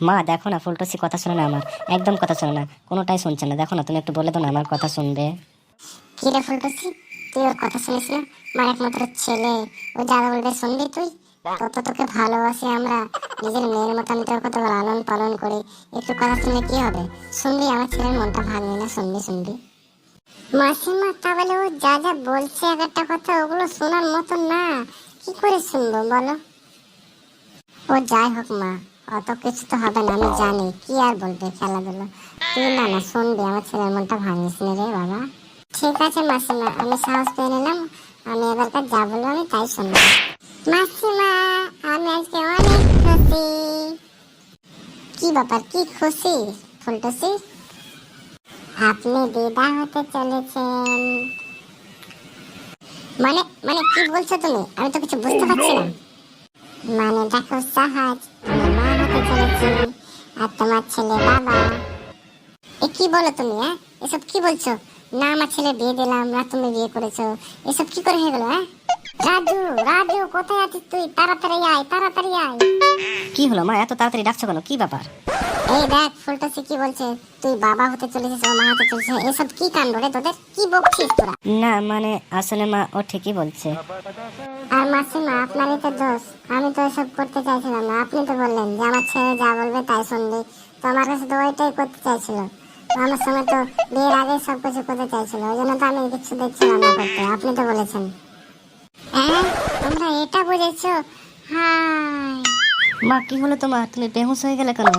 মা দেখো না, ফুলটুসি কথা শোনে না আমার, একদম কথা শোনে না, কোনোটাই শুনছে না। দেখো না, তুমি একটু বলে দাও না, আমার কথা শুনবে। কি রে ফুলটুসি, তুই ওর কথা শুনিস না? আমার একমাত্র ছেলে, ও যা বলবে শুনবি তুই? কত তোকে ভালোবাসি আমরা, নিজের মেয়ের মতো আমি তোর কত লালন পালন করি। একটু কথা শুনলে কি হবে? শুনবি, আমার ছেলের মনটা ভাঙবি না, শুনবি শুনবি। মাসিমা, তাহলে ও যা যা বলছে এক একটা কথা, ওগুলো শোনার মতো না, কি করে শুনবো বলো? ও যাই হোক মা, অত কিছু তো হবে না, আমি জানি কি আর বলবে, খেলাধুলো। তুই না না শুনবি, আমার ছেলের মনটা ভাঙিস নি রে বাবা। ঠিক আছে মাসিমা, আমি সাহস পেয়ে নিলাম, আমি এবারকার যা বলবো আমি তাই শুনবো। মাসিমা, আমি আজকে অনেক খুশি। কি ব্যাপার, কি খুশি ফুলটুসি? আপনি বিদা হতে চলেছেন। মানে মানে কি বলছো তুমি? আমি তো কিছু বুঝতে পারছি না। মানে দেখো সাহাজ, আমি মা হতে চলেছি, আর তোমার ছেলে বাবা। এ কি বলো তুমি? হ্যাঁ, এসব কি বলছো? না আমার ছেলে বিয়ে দিলাম, না তুমি বিয়ে করেছো, এসব কি করে হয়ে গেল? হ্যাঁ রাজু, রাজু কোথায় আছিস তুই? তাড়াতাড়ি আয়, তাড়াতাড়ি আয়। কি হলো মা, এত তাড়াতাড়ি ডাকছো কেন, কি ব্যাপার? এই দেখ ফুলটুসি কি বলছে, তুই বাবা হতে চলেছিস, ও মা হতে চলেছে। এসব কি কাণ্ড রে তোদের? কি বকছিস তোরা? না মানে আসলে মা, ও ঠিকই বলছে। আর মাসিমা, আপনারই তো দোষ, আমি তো এসব করতে চাইছিলাম না। আপনি তো বললেন যে আমার ছেলে যা বলবে তাই শুনবি, তো আমার কাছে তো ওইটাই করতে চাইছিল। আমার সঙ্গে তো বিয়ের আগে সব কিছু করতে চাইছিল, ওই জন্য তো আমি কিছু দেখছিলাম না করতে। আপনি তো বলেছেন। হ্যাঁ, তোমরা এটা বুঝেছো? হাই, মা কি হলো তোমার, তুমি বেহুশ হয়ে গেলে কেন?